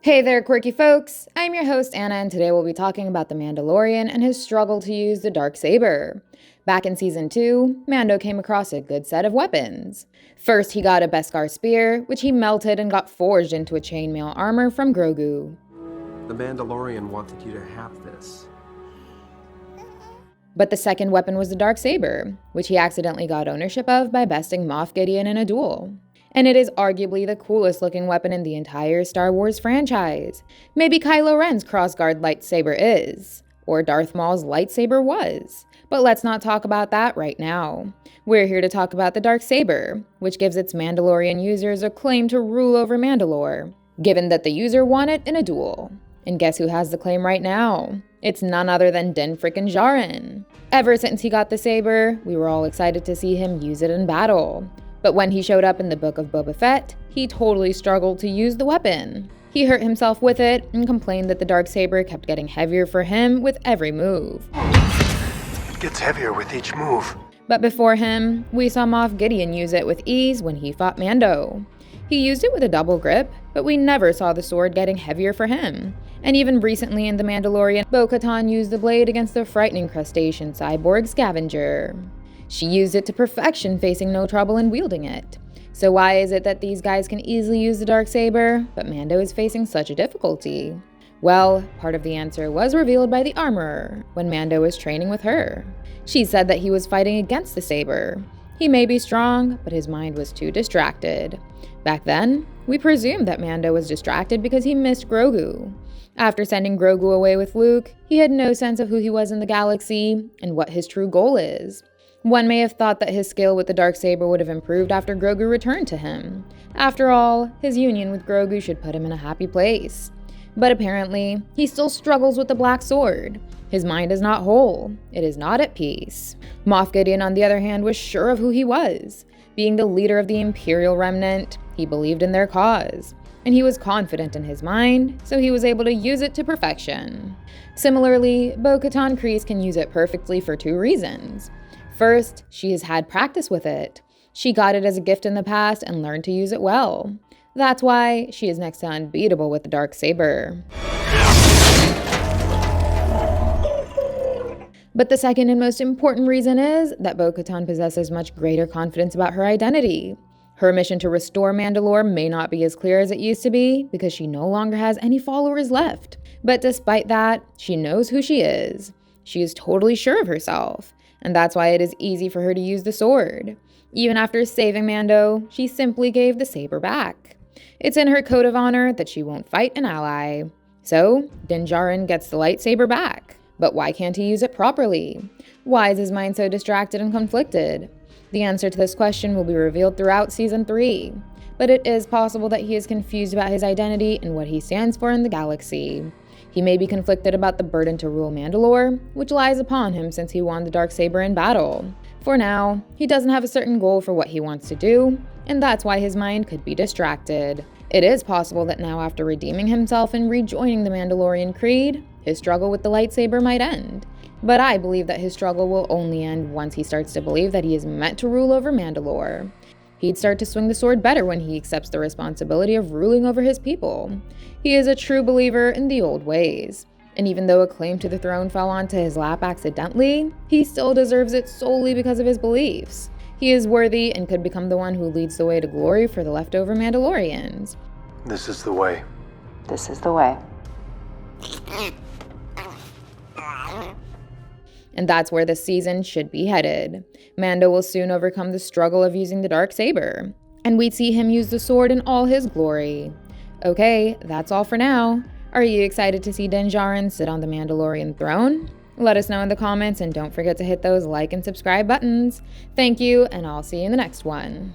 Hey there, quirky folks! I'm your host, Anna, and today we'll be talking about the Mandalorian and his struggle to use the Darksaber. Back in Season 2, Mando came across a good set of weapons. First, he got a Beskar spear, which he melted and got forged into a chainmail armor from Grogu. The Mandalorian wanted you to have this. But the second weapon was the Darksaber, which he accidentally got ownership of by besting Moff Gideon in a duel. And it is arguably the coolest looking weapon in the entire Star Wars franchise. Maybe Kylo Ren's crossguard lightsaber is, or Darth Maul's lightsaber was. But let's not talk about that right now. We're here to talk about the Darksaber, which gives its Mandalorian users a claim to rule over Mandalore, given that the user won it in a duel. And guess who has the claim right now? It's none other than Din frickin' Djarin. Ever since he got the saber, we were all excited to see him use it in battle. But when he showed up in the Book of Boba Fett, he totally struggled to use the weapon. He hurt himself with it and complained that the Darksaber kept getting heavier for him with every move. It gets heavier with each move. But before him, we saw Moff Gideon use it with ease when he fought Mando. He used it with a double grip, but we never saw the sword getting heavier for him. And even recently in The Mandalorian, Bo-Katan used the blade against the frightening crustacean cyborg Scavenger. She used it to perfection, facing no trouble in wielding it. So why is it that these guys can easily use the Darksaber, but Mando is facing such a difficulty? Well, part of the answer was revealed by the armorer when Mando was training with her. She said that he was fighting against the saber. He may be strong, but his mind was too distracted. Back then, we presumed that Mando was distracted because he missed Grogu. After sending Grogu away with Luke, he had no sense of who he was in the galaxy and what his true goal is. One may have thought that his skill with the Darksaber would have improved after Grogu returned to him. After all, his union with Grogu should put him in a happy place. But apparently, he still struggles with the black sword. His mind is not whole. It is not at peace. Moff Gideon, on the other hand, was sure of who he was. Being the leader of the Imperial Remnant, he believed in their cause. And he was confident in his mind, so he was able to use it to perfection. Similarly, Bo-Katan Kryze can use it perfectly for two reasons. First, she has had practice with it. She got it as a gift in the past and learned to use it well. That's why she is next to unbeatable with the Darksaber. But the second and most important reason is that Bo-Katan possesses much greater confidence about her identity. Her mission to restore Mandalore may not be as clear as it used to be because she no longer has any followers left. But despite that, she knows who she is. She is totally sure of herself. And that's why it is easy for her to use the sword. Even after saving Mando, she simply gave the saber back. It's in her code of honor that she won't fight an ally. So, Din Djarin gets the lightsaber back. But why can't he use it properly? Why is his mind so distracted and conflicted? The answer to this question will be revealed throughout Season 3. But it is possible that he is confused about his identity and what he stands for in the galaxy. He may be conflicted about the burden to rule Mandalore, which lies upon him since he won the Darksaber in battle. For now, he doesn't have a certain goal for what he wants to do, and that's why his mind could be distracted. It is possible that now, after redeeming himself and rejoining the Mandalorian creed, his struggle with the lightsaber might end. But I believe that his struggle will only end once he starts to believe that he is meant to rule over Mandalore. He'd start to swing the sword better when he accepts the responsibility of ruling over his people. He is a true believer in the old ways. And even though a claim to the throne fell onto his lap accidentally, he still deserves it solely because of his beliefs. He is worthy and could become the one who leads the way to glory for the leftover Mandalorians. This is the way. This is the way. And that's where this season should be headed. Mando will soon overcome the struggle of using the Darksaber, and we'd see him use the sword in all his glory. Okay, that's all for now. Are you excited to see Din Djarin sit on the Mandalorian throne? Let us know in the comments, and don't forget to hit those like and subscribe buttons. Thank you, and I'll see you in the next one.